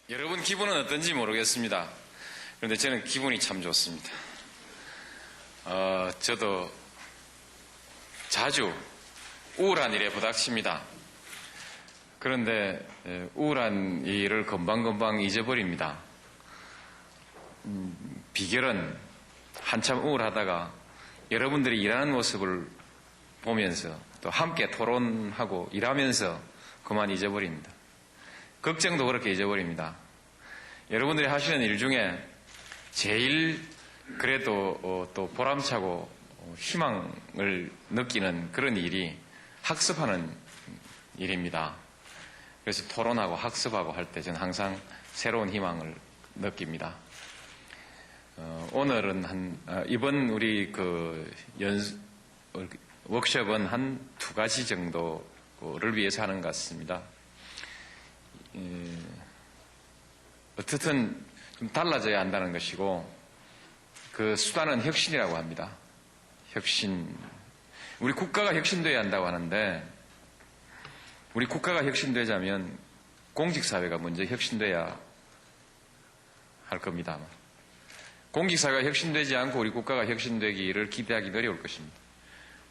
여러분 기분은 어떤지 모르겠습니다. 그런데 저는 기분이 참 좋습니다. 저도 자주 우울한 일에 부닥칩니다. 그런데 우울한 일을 금방금방 잊어버립니다. 비결은 한참 우울하다가 여러분들이 일하는 모습을 보면서 또 함께 토론하고 일하면서 그만 잊어버립니다. 걱정도 그렇게 잊어버립니다. 여러분들이 하시는 일 중에 제일 그래도 또 보람차고 희망을 느끼는 그런 일이 학습하는 일입니다. 그래서 토론하고 학습하고 할 때 저는 항상 새로운 희망을 느낍니다. 오늘은 이번 우리 워크숍은 한 2가지 정도를 위해서 하는 것 같습니다. 어떻든 좀 달라져야 한다는 것이고, 그 수단은 혁신이라고 합니다. 혁신. 우리 국가가 혁신되어야 한다고 하는데, 우리 국가가 혁신되자면 공직사회가 먼저 혁신돼야 할 겁니다. 공직사회가 혁신되지 않고 우리 국가가 혁신되기를 기대하기 어려울 것입니다.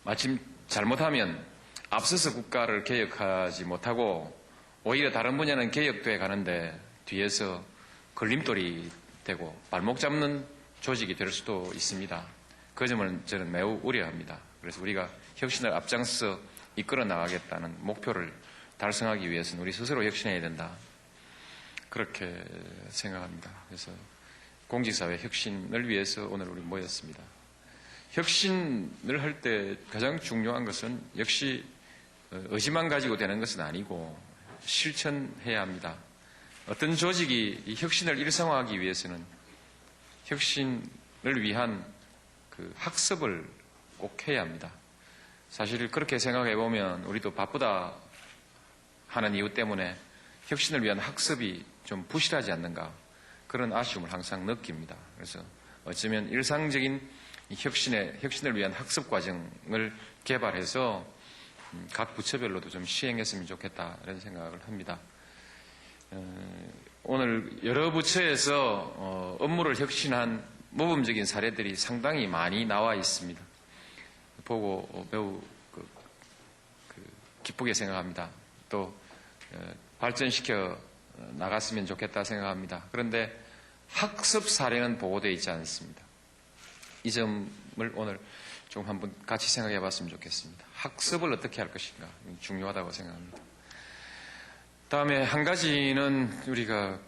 마침 잘못하면 앞서서 국가를 개혁하지 못하고 오히려 다른 분야는 개혁돼 가는데 뒤에서 걸림돌이 되고 발목 잡는 조직이 될 수도 있습니다. 그 점을 저는 매우 우려합니다. 그래서 우리가 혁신을 앞장서 이끌어 나가겠다는 목표를 달성하기 위해서는 우리 스스로 혁신해야 된다. 그렇게 생각합니다. 그래서 공직사회 혁신을 위해서 오늘 우리 모였습니다. 혁신을 할 때 가장 중요한 것은 역시 의지만 가지고 되는 것은 아니고 실천해야 합니다. 어떤 조직이 이 혁신을 일상화하기 위해서는 혁신을 위한 그 학습을 꼭 해야 합니다. 사실 그렇게 생각해 보면 우리도 바쁘다 하는 이유 때문에 혁신을 위한 학습이 좀 부실하지 않는가, 그런 아쉬움을 항상 느낍니다. 그래서 어쩌면 일상적인 혁신을 위한 학습 과정을 개발해서 각 부처별로도 좀 시행했으면 좋겠다, 이런 생각을 합니다. 오늘 여러 부처에서 업무를 혁신한 모범적인 사례들이 상당히 많이 나와 있습니다. 보고 매우 기쁘게 생각합니다. 또 발전시켜 나갔으면 좋겠다 생각합니다. 그런데 학습 사례는 보고되어 있지 않습니다. 이 점을 오늘 좀 한번 같이 생각해 봤으면 좋겠습니다. 학습을 어떻게 할 것인가 중요하다고 생각합니다. 다음에 한 가지는 우리가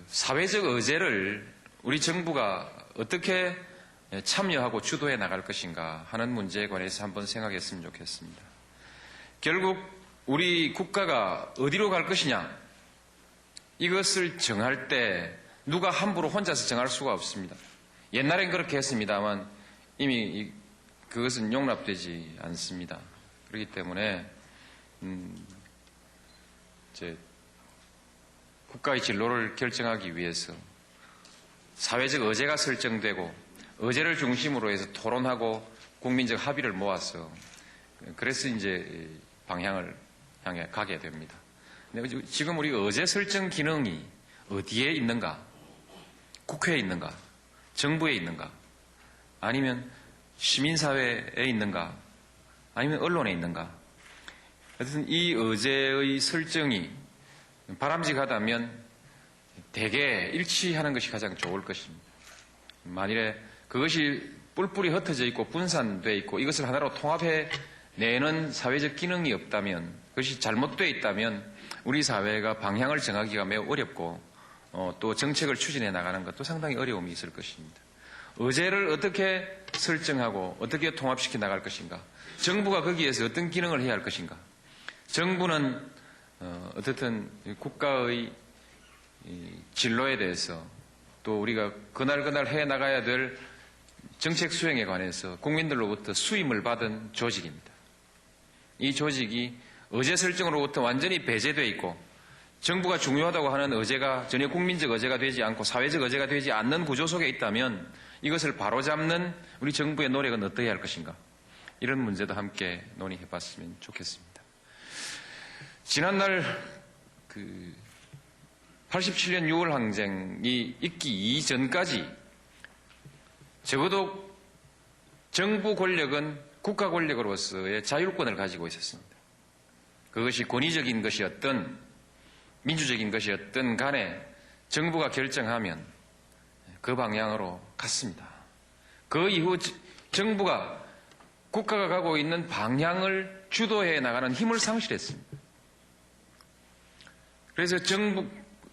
사회적 의제를 우리 정부가 어떻게 참여하고 주도해 나갈 것인가 하는 문제에 관해서 한번 생각했으면 좋겠습니다. 결국 우리 국가가 어디로 갈 것이냐, 이것을 정할 때 누가 함부로 혼자서 정할 수가 없습니다. 옛날엔 그렇게 했습니다만 이미 그것은 용납되지 않습니다. 그렇기 때문에 이제 국가의 진로를 결정하기 위해서 사회적 의제가 설정되고 의제를 중심으로 해서 토론하고 국민적 합의를 모아서 그래서 이제 방향을 향해 가게 됩니다. 근데 지금 우리 의제 설정 기능이 어디에 있는가? 국회에 있는가? 정부에 있는가? 아니면 시민사회에 있는가? 아니면 언론에 있는가? 하여튼 이 의제의 설정이 바람직하다면 대개 일치하는 것이 가장 좋을 것입니다. 만일에 그것이 뿔뿔이 흩어져 있고 분산되어 있고 이것을 하나로 통합해 내는 사회적 기능이 없다면, 그것이 잘못되어 있다면 우리 사회가 방향을 정하기가 매우 어렵고 또 정책을 추진해 나가는 것도 상당히 어려움이 있을 것입니다. 의제를 어떻게 설정하고 어떻게 통합시켜 나갈 것인가, 정부가 거기에서 어떤 기능을 해야 할 것인가. 정부는 어떻든 국가의 진로에 대해서 또 우리가 그날 해 나가야 될 정책 수행에 관해서 국민들로부터 수임을 받은 조직입니다. 이 조직이 의제 설정으로부터 완전히 배제되어 있고 정부가 중요하다고 하는 의제가 전혀 국민적 의제가 되지 않고 사회적 의제가 되지 않는 구조 속에 있다면 이것을 바로잡는 우리 정부의 노력은 어떠해야 할 것인가, 이런 문제도 함께 논의해 봤으면 좋겠습니다. 지난날 87년 6월 항쟁이 있기 이전까지 적어도 정부 권력은 국가 권력으로서의 자율권을 가지고 있었습니다. 그것이 권위적인 것이었던 민주적인 것이었던 간에 정부가 결정하면 그 방향으로 갔습니다. 그 이후 정부가 국가가 가고 있는 방향을 주도해 나가는 힘을 상실했습니다. 그래서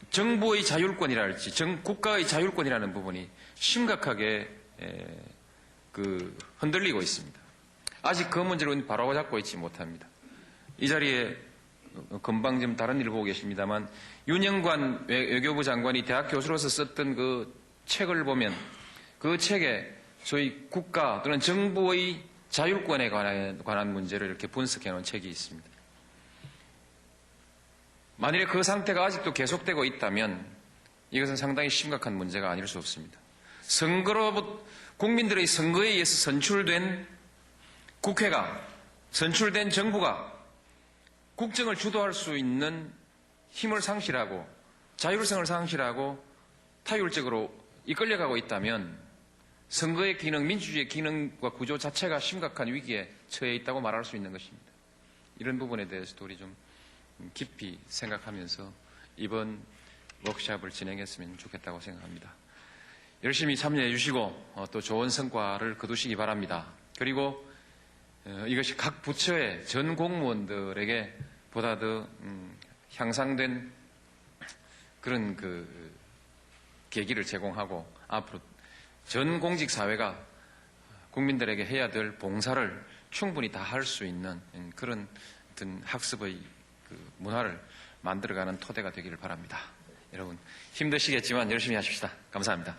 정부의 자율권이랄지 국가의 자율권이라는 부분이 심각하게 흔들리고 있습니다. 아직 그 문제를 바로 잡고 있지 못합니다. 이 자리에 금방 좀 다른 일을 보고 계십니다만 윤영관 외교부 장관이 대학 교수로서 썼던 그 책을 보면 그 책에 소위 국가 또는 정부의 자율권에 관한 문제를 이렇게 분석해 놓은 책이 있습니다. 만일에 그 상태가 아직도 계속되고 있다면 이것은 상당히 심각한 문제가 아닐 수 없습니다. 국민들의 선거에 의해서 선출된 국회가, 선출된 정부가 국정을 주도할 수 있는 힘을 상실하고 자율성을 상실하고 타율적으로 이끌려가고 있다면 선거의 기능, 민주주의의 기능과 구조 자체가 심각한 위기에 처해 있다고 말할 수 있는 것입니다. 이런 부분에 대해서도 우리 좀 깊이 생각하면서 이번 워크숍을 진행했으면 좋겠다고 생각합니다. 열심히 참여해 주시고 또 좋은 성과를 거두시기 바랍니다. 그리고 이것이 각 부처의 전 공무원들에게 보다 더 향상된 그런 계기를 제공하고 앞으로 전 공직 사회가 국민들에게 해야 될 봉사를 충분히 다 할 수 있는 그런 어떤 학습의 문화를 만들어가는 토대가 되기를 바랍니다. 여러분 힘드시겠지만 열심히 하십시다. 감사합니다.